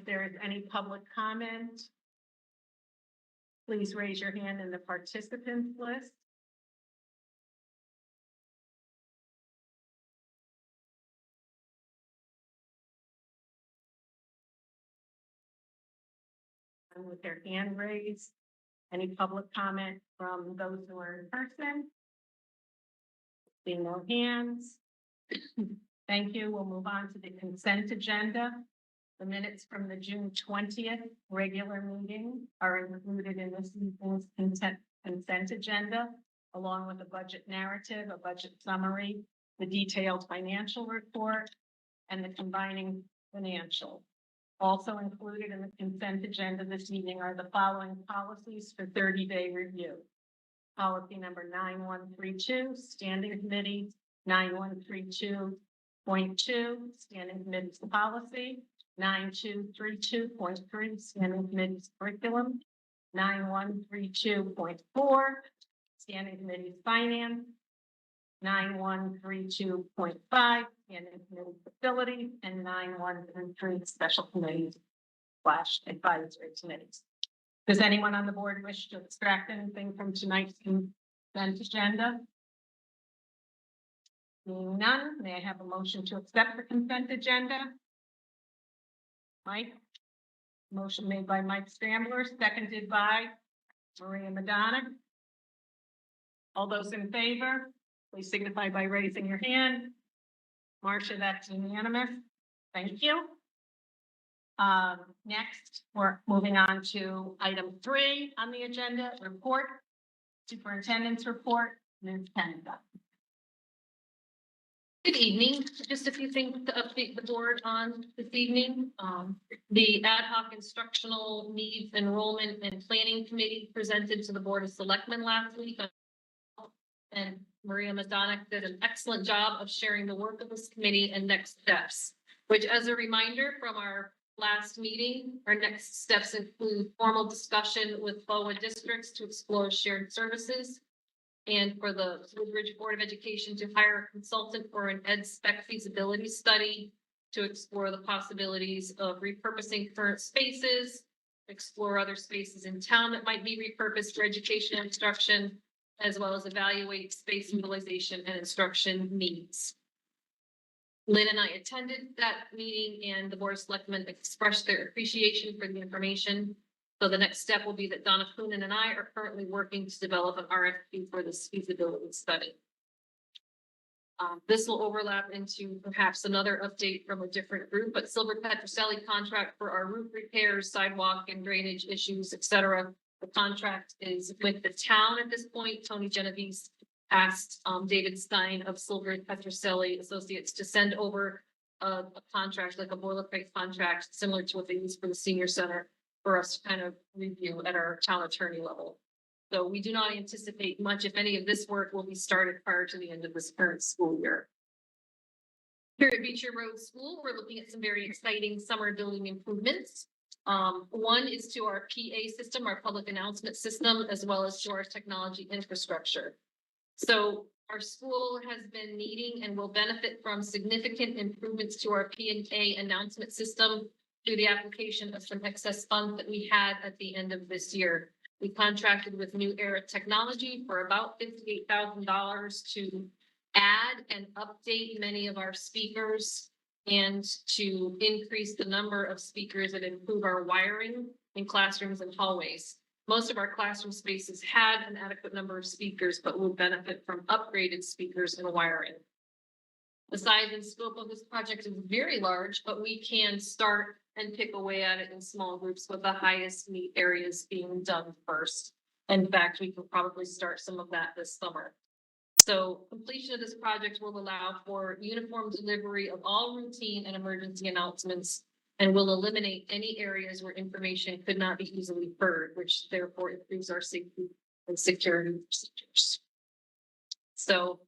If there is any public comment, please raise your hand in the participants list. And with their hand raised, any public comment from those who are in person? Seeing no hands. Thank you. We'll move on to the consent agenda. The minutes from the June 20th regular meeting are included in this evening's consent agenda, along with a budget narrative, a budget summary, the detailed financial report, and the combining financial. Also included in the consent agenda this evening are the following policies for 30-day review. Policy number 9132, standing committee, 9132.2, standing committee's policy, 9232.3, standing committee's curriculum, 9132.4, standing committee's finance, 9132.5, standing committee facilities, and 9133 special committees / advisory committees. Does anyone on the board wish to extract anything from tonight's consent agenda? Seeing none, may I have a motion to accept the consent agenda? Mike? Motion made by Mike Scrambler, seconded by Maria Madonna. All those in favor, please signify by raising your hand. Marcia, that's unanimous. Thank you. Next, we're moving on to item 3 on the agenda, report, superintendent's report, Ms. Kennedy. Good evening. Just a few things to update the board on this evening. The ad hoc instructional needs enrollment and planning committee presented to the Board of Selectmen last week. And Maria Madonna did an excellent job of sharing the work of this committee and next steps, which, as a reminder from our last meeting, our next steps include formal discussion with BOA districts to explore shared services, and for the Woodbridge Board of Education to hire a consultant for an ed spec feasibility study to explore the possibilities of repurposing current spaces, explore other spaces in town that might be repurposed for education and instruction, as well as evaluate space utilization and instruction needs. Lynn and I attended that meeting, and the Board of Selectmen expressed their appreciation for the information. So the next step will be that Donna Coonan and I are currently working to develop an RFP for this feasibility study. This will overlap into perhaps another update from a different group, but Silver Petroselli contract for our roof repairs, sidewalk and drainage issues, etc. The contract is with the town at this point. Tony Genovese asked David Stein of Silver Petroselli Associates to send over a contract, like a boilerplate contract, similar to what they use for the senior center, for us to kind of review at our town attorney level. So we do not anticipate much, if any, of this work will be started prior to the end of this current school year. Here at Beecher Road School, we're looking at some very exciting summer building improvements. One is to our PA system, our public announcement system, as well as to our technology infrastructure. So our school has been needing and will benefit from significant improvements to our P&A announcement system through the application of some excess funds that we had at the end of this year. We contracted with New Era Technology for about $58,000 to add and update many of our speakers and to increase the number of speakers and improve our wiring in classrooms and hallways. Most of our classroom spaces had an adequate number of speakers, but will benefit from upgraded speakers and wiring. The size and scope of this project is very large, but we can start and pick away at it in small groups, with the highest need areas being done first. In fact, we can probably start some of that this summer. So completion of this project will allow for uniform delivery of all routine and emergency announcements, and will eliminate any areas where information could not be easily heard, which therefore improves our safety and security procedures. So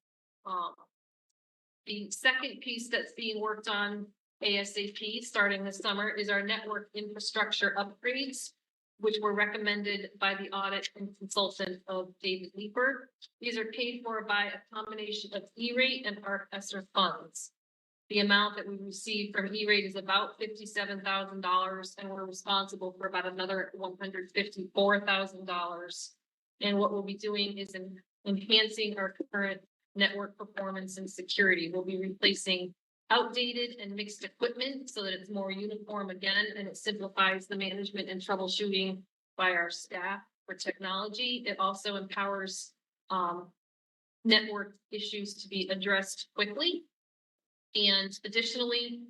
the second piece that's being worked on ASAP starting this summer is our network infrastructure upgrades, which were recommended by the audit and consultant of David Leeper. These are paid for by a combination of E-rate and ARC ESSER funds. The amount that we received from E-rate is about $57,000, and we're responsible for about another $154,000. And what we'll be doing is enhancing our current network performance and security. We'll be replacing outdated and mixed equipment so that it's more uniform again, and it simplifies the management and troubleshooting by our staff for technology. It also empowers network issues to be addressed quickly. And additionally,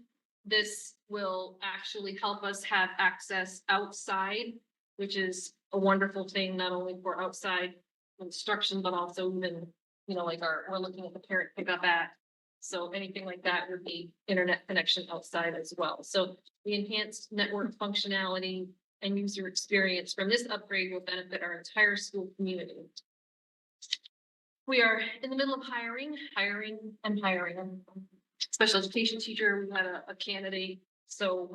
this will actually help us have access outside, which is a wonderful thing, not only for outside instruction, but also even, like we're looking at the parent pickup app. So anything like that would be internet connection outside as well. So the enhanced network functionality and user experience from this upgrade will benefit our entire school community. We are in the middle of hiring. Special education teacher, we had a candidate, so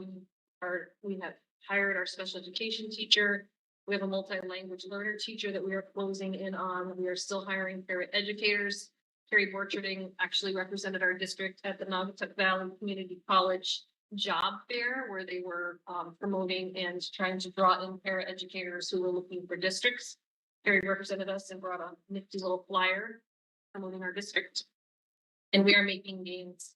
we have hired our special education teacher. We have a multi-language learner teacher that we are closing in on. We are still hiring parent educators. Carrie Borcherding actually represented our district at the Naugatuck Valley Community College job fair, where they were promoting and trying to draw in parent educators who were looking for districts. Carrie represented us and brought a nifty little flyer promoting our district. And we are making gains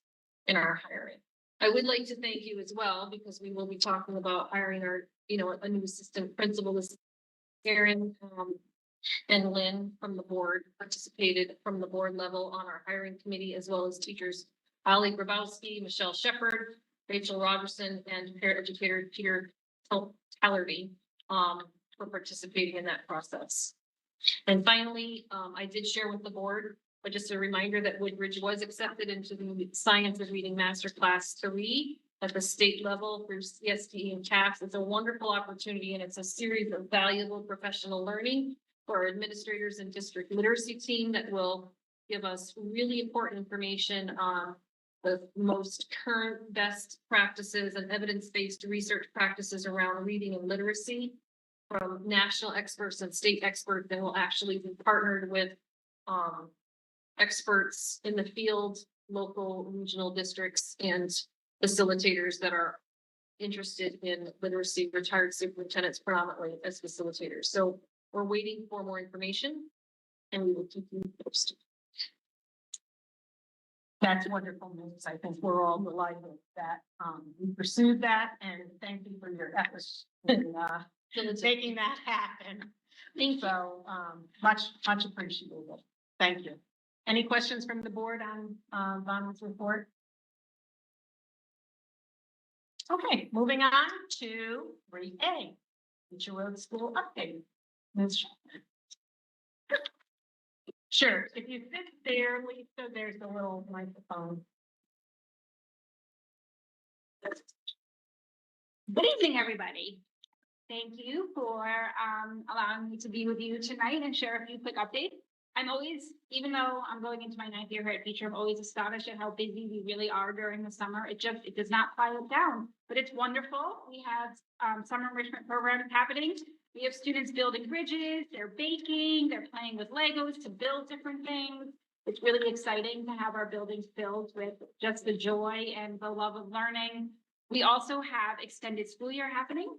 in our hiring. I would like to thank you as well, because we will be talking about hiring our, a new assistant principal. Erin and Lynn from the board participated from the board level on our hiring committee, as well as teachers Ali Grabowski, Michelle Shepard, Rachel Rogerson, and parent educator Peter Tallerby for participating in that process. And finally, I did share with the board, but just a reminder that Woodbridge was accepted into the Science of Reading Masterclass 3 at the state level through CSTE and CAPS. It's a wonderful opportunity, and it's a series of valuable professional learning for our administrators and district literacy team that will give us really important information on the most current best practices and evidence-based research practices around reading and literacy from national experts and state experts. And will actually be partnered with experts in the field, local, regional districts, and facilitators that are interested in literacy, retired superintendents predominantly as facilitators. So we're waiting for more information, and we will keep you posted. That's wonderful news. I think we're all delighted that we pursued that, and thank you for your efforts in making that happen. Thank you. So much appreciated. Thank you. Any questions from the board on Donald's report? Okay, moving on to 3A, Beecher Road School update. Ms. Schaffner. Sure, if you sit there, Lisa, there's a little microphone. Good evening, everybody. Thank you for allowing me to be with you tonight and share a few quick updates. I'm always, even though I'm going into my 9th year here at Beecher, I'm always astonished at how busy we really are during the summer. It does not quiet down, but it's wonderful. We have summer enrichment programs happening. We have students building bridges, they're baking, they're playing with Legos to build different things. It's really exciting to have our buildings filled with just the joy and the love of learning. We also have extended school year happening.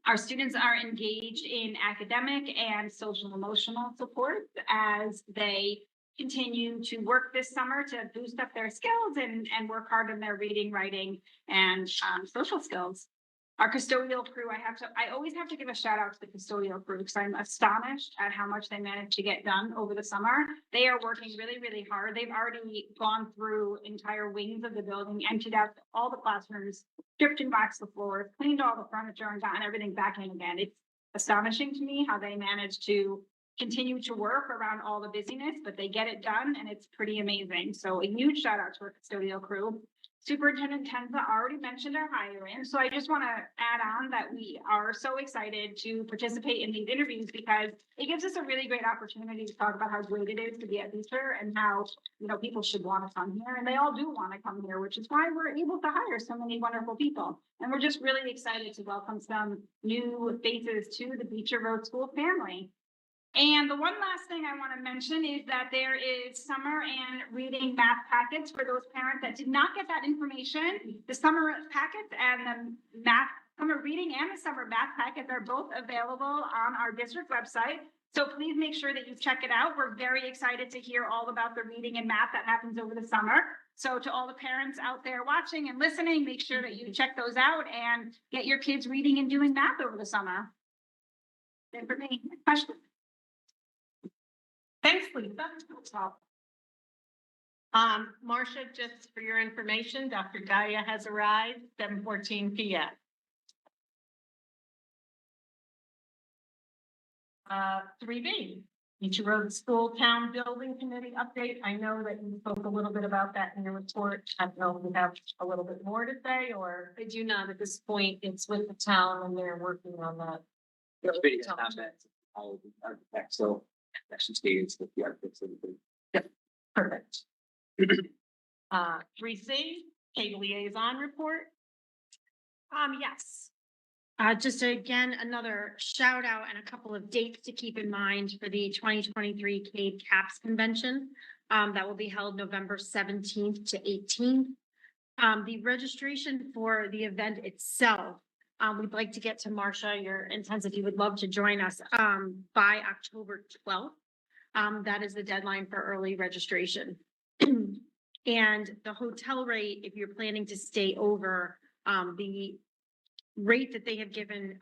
Our students are engaged in academic and social emotional support as they continue to work this summer to boost up their skills and work hard on their reading, writing, and social skills. Our custodial crew, I always have to give a shout out to the custodial crew because I'm astonished at how much they managed to get done over the summer. They are working really, really hard. They've already gone through entire wings of the building, emptied out all the classrooms, stripped and waxed the floors, cleaned all the furniture, and gotten everything back in again. It's astonishing to me how they managed to continue to work around all the busyness, but they get it done, and it's pretty amazing. So a huge shout out to our custodial crew. Superintendent Tenza already mentioned our hiring, so I just want to add on that we are so excited to participate in these interviews because it gives us a really great opportunity to talk about how great it is to be at Beecher and how people should want to come here, and they all do want to come here, which is why we're able to hire so many wonderful people. And we're just really excited to welcome some new faces to the Beecher Road School family. And the one last thing I want to mention is that there is summer and reading math packets for those parents that did not get that information. The summer packets and the summer reading and the summer math packets are both available on our district website. So please make sure that you check it out. We're very excited to hear all about the reading and math that happens over the summer. So to all the parents out there watching and listening, make sure that you check those out and get your kids reading and doing math over the summer. Then for me, question. Thanks, Lisa. Marcia, just for your information, Dr. Gaia has arrived, 7:14 p.m. 3B, Beach Road School Town Building Committee update. I know that you spoke a little bit about that in your report. I don't know if you have a little bit more to say, or I do not at this point. It's with the town and they're working on that. The committee has not met all of the architects, so actually stated with the architects. perfect. 3C, Cable Liaison Report. Yes. Just again, another shout out and a couple of dates to keep in mind for the 2023 CAPE CAPS Convention. That will be held November 17th to 18th. The registration for the event itself, we'd like to get to Marcia, your intents, if you would love to join us, by October 12th. That is the deadline for early registration. And the hotel rate, if you're planning to stay over, the rate that they have given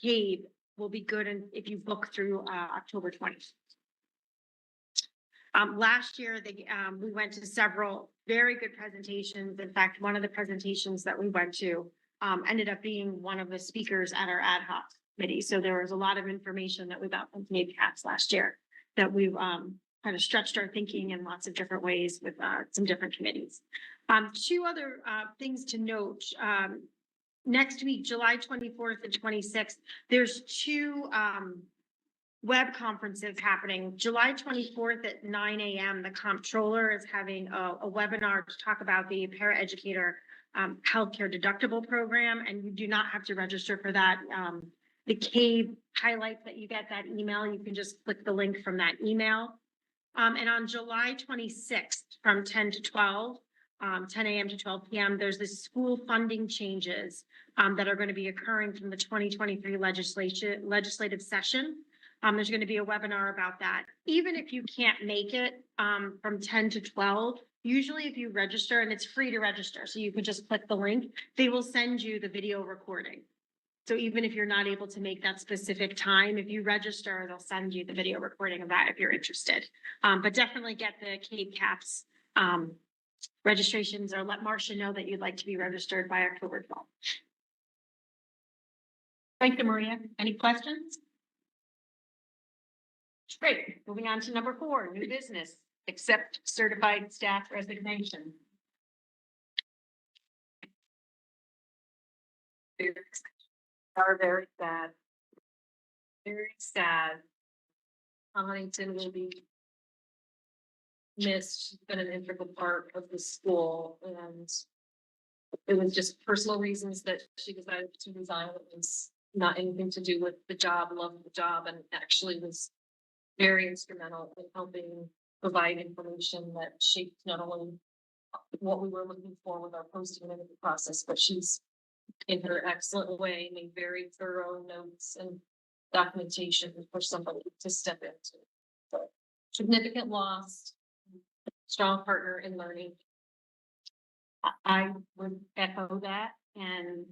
CABE will be good and if you book through October 20th. Last year, we went to several very good presentations. In fact, one of the presentations that we went to ended up being one of the speakers at our ad hoc committee. So there was a lot of information that we got from CABE CAPS last year that we've kind of stretched our thinking in lots of different ways with some different committees. Two other things to note. Next week, July 24th and 26th, there's two web conferences happening. July 24th at 9 a.m., the comptroller is having a webinar to talk about the paraeducator healthcare deductible program, and you do not have to register for that. The CABE highlights that you get that email. You can just click the link from that email. And on July 26th from 10 to 12, 10 a.m. to 12 p.m., there's the school funding changes that are going to be occurring from the 2023 legislative session. There's going to be a webinar about that. Even if you can't make it from 10 to 12, usually if you register, and it's free to register, so you can just click the link, they will send you the video recording. So even if you're not able to make that specific time, if you register, they'll send you the video recording of that if you're interested. But definitely get the CABE CAPS registrations, or let Marcia know that you'd like to be registered by October 12th. Thank you, Maria. Any questions? Great. Moving on to number 4, new business, accept certified staff resignation. Are very sad. Very sad. Huntington will be missed. She's been an integral part of the school, and it was just personal reasons that she decided to resign. It was not anything to do with the job, loved the job, and actually was very instrumental in helping provide information that shaped not only what we were looking for with our posting and interview process, but she's in her excellent way made very thorough notes and documentation for somebody to step into. So significant loss, strong partner in learning. I would echo that, and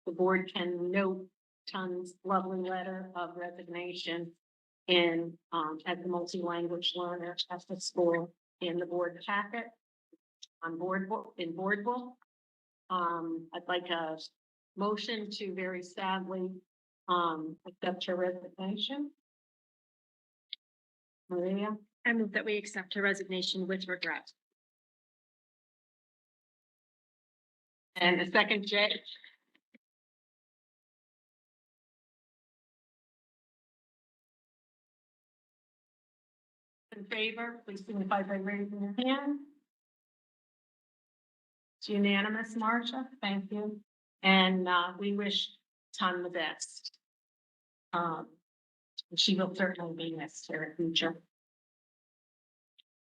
the board can note Tun's lovely letter of resignation in as the multi-language learner at the school in the board packet on board book. I'd like a motion to very sadly accept her resignation. Maria, I move that we accept her resignation with regret. and the second, Jay. In favor, please signify by raising your hand. It's unanimous, Marcia. Thank you. And we wish Ton the best. She will certainly be missed here in future.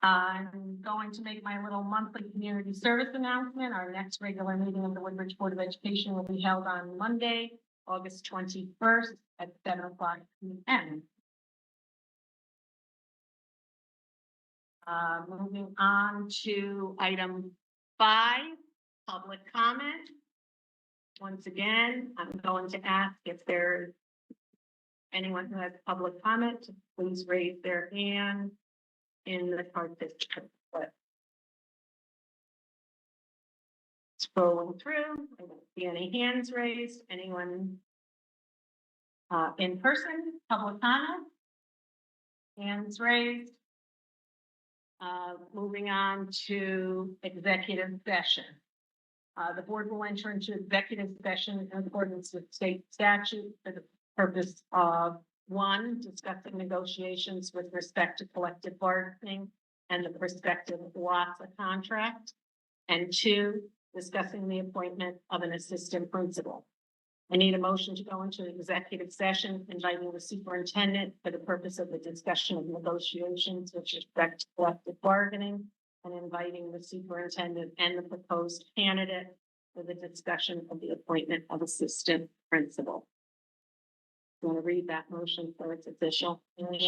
I'm going to make my little monthly community service announcement. Our next regular meeting of the Woodbridge Board of Education will be held on Monday, August 21st at 7:00 p.m. Moving on to item 5, public comment. Once again, I'm going to ask if there's anyone who has public comment, to please raise their hand in the participant list. Scrolling through, I don't see any hands raised. Anyone in person, public comment? Hands raised. Moving on to executive session. The board will enter into executive session in accordance with state statute for the purpose of 1, discussing negotiations with respect to collective bargaining and the prospective WASA contract, and 2, discussing the appointment of an assistant principal. I need a motion to go into executive session, inviting the superintendent for the purpose of the discussion of negotiations with respect to collective bargaining, and inviting the superintendent and the proposed candidate for the discussion of the appointment of assistant principal. You want to read that motion so it's official?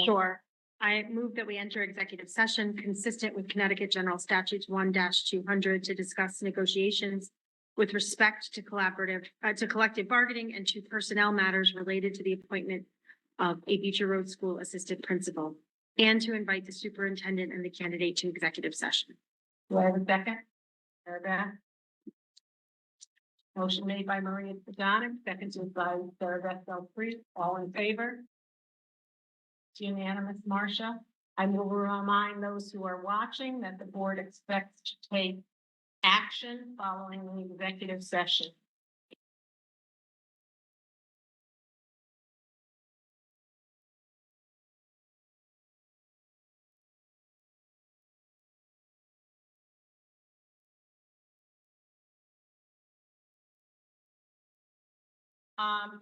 Sure. I move that we enter executive session consistent with Connecticut General Statutes 1-200 to discuss negotiations with respect to collective bargaining and to personnel matters related to the appointment of a Beecher Road School assistant principal, and to invite the superintendent and the candidate to executive session. Do I have a second? Sarah? Motion made by Maria Pagano, seconded by Sarah Belfry. All in favor? It's unanimous, Marcia. I will remind those who are watching that the board expects to take action following the executive session.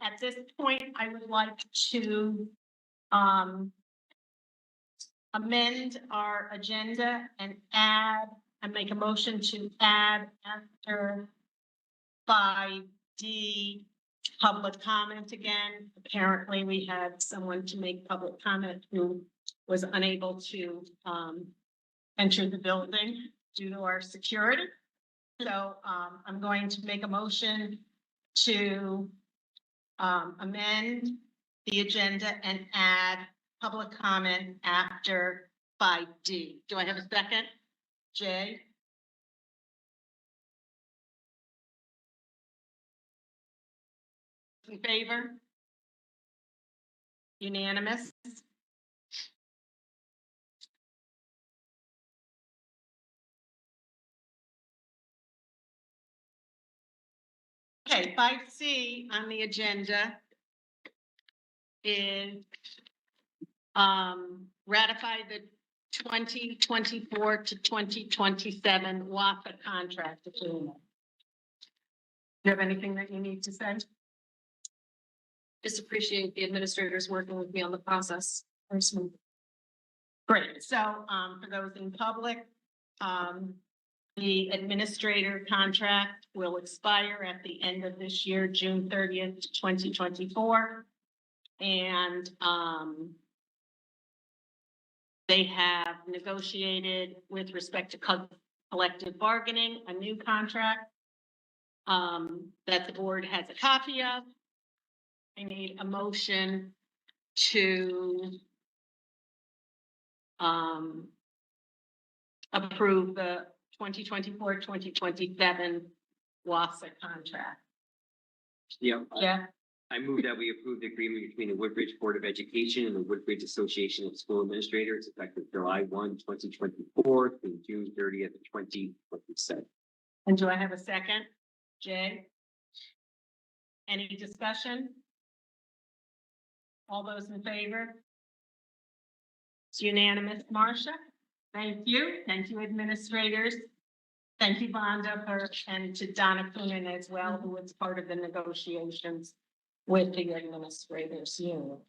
At this point, I would like to amend our agenda and make a motion to add after 5D public comment again. Apparently, we had someone to make public comment who was unable to enter the building due to our security. So I'm going to make a motion to amend the agenda and add public comment after 5D. Do I have a second? Jay? In favor? Unanimous? Okay, 5C on the agenda is ratify the 2024 to 2027 WAFA contract agreement. Do you have anything that you need to say? Just appreciate the administrators working with me on the process. Great. So for those in public, the administrator contract will expire at the end of this year, June 30th, 2024. And they have negotiated with respect to collective bargaining, a new contract that the board has a copy of. I need a motion to approve the 2024-2027 WASA contract. Yeah. Yeah, I move that we approve the agreement between the Woodbridge Board of Education and the Woodbridge Association of School Administrators effective July 1, 2024 through June 30th, 2027. and do I have a second? Jay? Any discussion? All those in favor? It's unanimous, Marcia. Thank you. Thank you, administrators. Thank you, Vonda, and to Donna Coonan as well, who was part of the negotiations with the administrators union.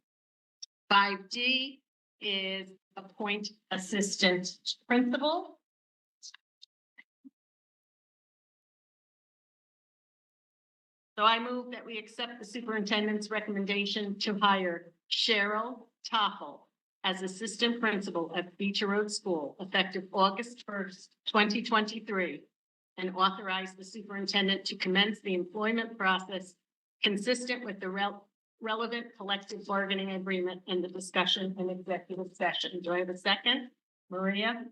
5D is appoint assistant principal. So I move that we accept the superintendent's recommendation to hire Cheryl Toffel as assistant principal at Beecher Road School effective August 1st, 2023, and authorize the superintendent to commence the employment process consistent with the relevant collective bargaining agreement and the discussion in executive session. Do I have a second? Maria?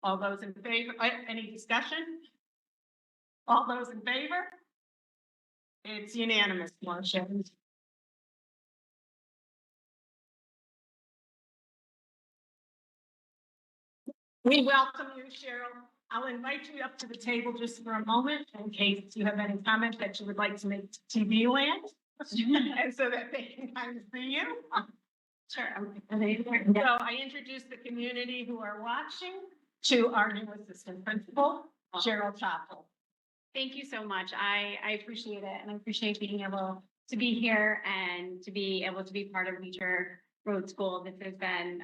All those in favor, any discussion? All those in favor? It's unanimous, Marcia. We welcome you, Cheryl. I'll invite you up to the table just for a moment in case you have any comment that you would like to make to TV land. And so that they can kind of see you. Sure. So I introduce the community who are watching to our new assistant principal, Cheryl Toffel. Thank you so much. I appreciate it, and I appreciate being able to be here and to be able to be part of Beecher Road School. This has been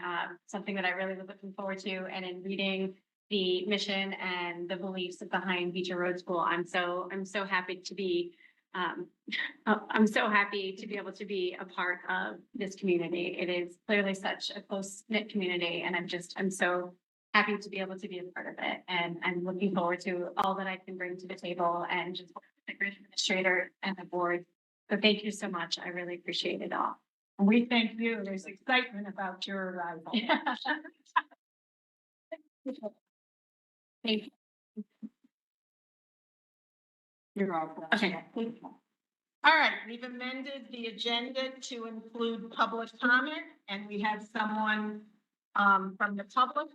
something that I really was looking forward to, and in reading the mission and the beliefs behind Beecher Road School, I'm so happy to be I'm so happy to be able to be a part of this community. It is clearly such a close-knit community, and I'm so happy to be able to be a part of it. And I'm looking forward to all that I can bring to the table and just the great administrator and the board. So thank you so much. I really appreciate it all. And we thank you. There's excitement about your arrival. Thank you. You're welcome. Okay. All right, we've amended the agenda to include public comment, and we have someone from the public.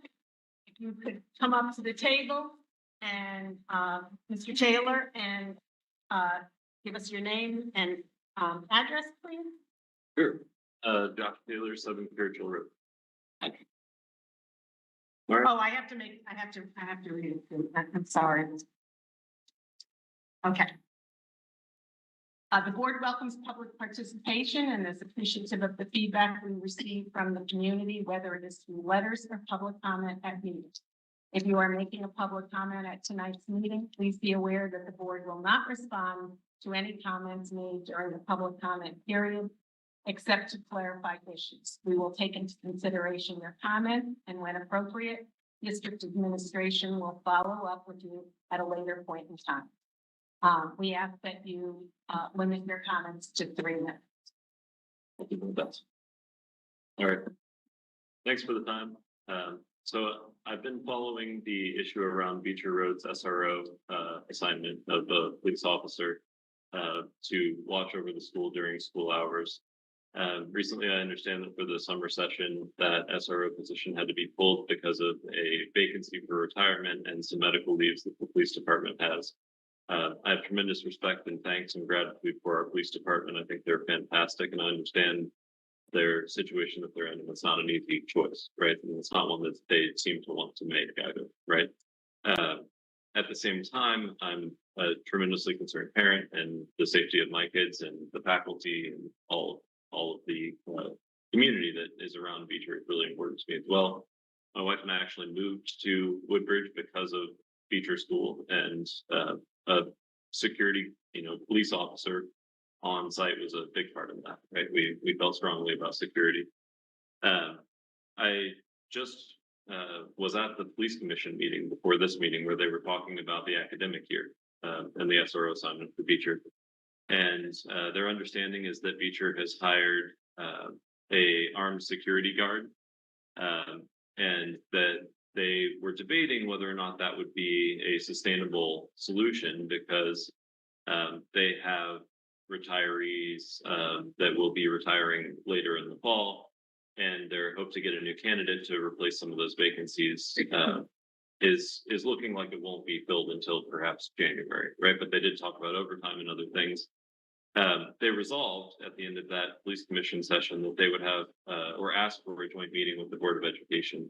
If you could come up to the table and Mr. Taylor, and give us your name and address, please. Sure. Josh Taylor, 7 Churchill Road. Oh, I have to read it. I'm sorry. Okay. The board welcomes public participation and is appreciative of the feedback we receive from the community, whether it is through letters or public comment at meetings. If you are making a public comment at tonight's meeting, please be aware that the board will not respond to any comments made during the public comment period, except to clarify issues. We will take into consideration your comment, and when appropriate, district administration will follow up with you at a later point in time. We ask that you limit your comments to 3 minutes. Thank you for that. All right. Thanks for the time. So I've been following the issue around Beecher Road's SRO assignment of the police officer to watch over the school during school hours. Recently, I understand that for the summer session, that SRO position had to be pulled because of a vacancy for retirement and some medical leaves that the police department has. I have tremendous respect and thanks and gratitude for our police department. I think they're fantastic, and I understand their situation that they're in. And it's not an easy choice, right? And it's not one that they seem to want to make either, right? At the same time, I'm a tremendously concerned parent, and the safety of my kids and the faculty and all of the community that is around Beecher is really important to me as well. My wife and I actually moved to Woodbridge because of Beecher School, and a security, police officer on site was a big part of that, right? We felt strongly about security. I just was at the police commission meeting before this meeting where they were talking about the academic year and the SRO assignment for Beecher. And their understanding is that Beecher has hired a armed security guard, and that they were debating whether or not that would be a sustainable solution, because they have retirees that will be retiring later in the fall, and their hope to get a new candidate to replace some of those vacancies is looking like it won't be filled until perhaps January, right? But they did talk about overtime and other things. They resolved at the end of that police commission session that they would have or ask for a joint meeting with the Board of Education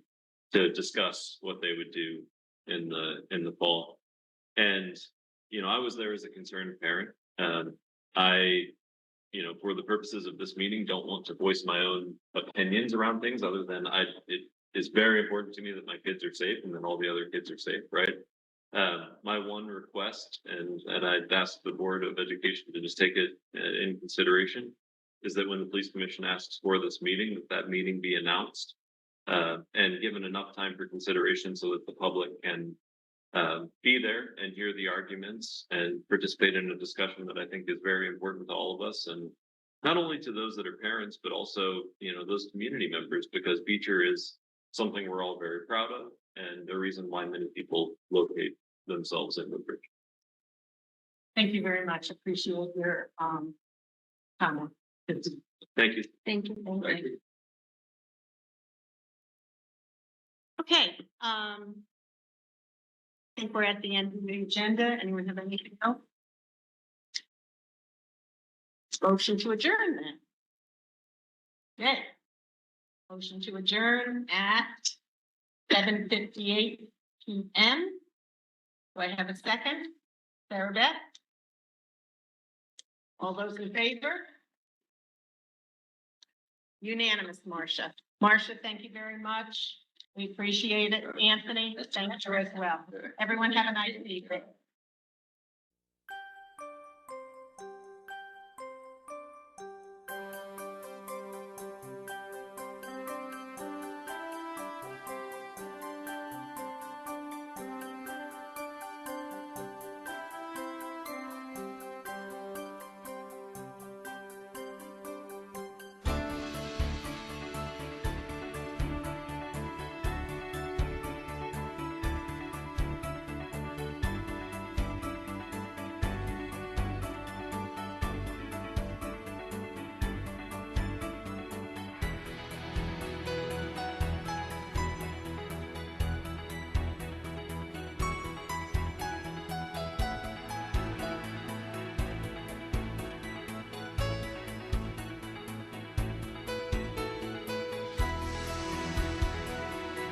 to discuss what they would do in the fall. And I was there as a concerned parent. I for the purposes of this meeting, don't want to voice my own opinions around things other than it is very important to me that my kids are safe and that all the other kids are safe, right? My one request, and I'd ask the Board of Education to just take it in consideration, is that when the police commission asks for this meeting, that meeting be announced and given enough time for consideration so that the public can be there and hear the arguments and participate in a discussion that I think is very important to all of us, and not only to those that are parents, but also, those community members, because Beecher is something we're all very proud of and the reason why many people locate themselves in Woodbridge. Thank you very much. Appreciate your comment. Thank you. Thank you. Thank you. Okay, I think we're at the end of the agenda. Anyone have anything else? Motion to adjourn then. Okay. Motion to adjourn at 7:58 p.m. Do I have a second? Sarah Beth? All those in favor? Unanimous, Marcia. Marcia, thank you very much. We appreciate it. Anthony, thank you as well. Everyone have a nice evening.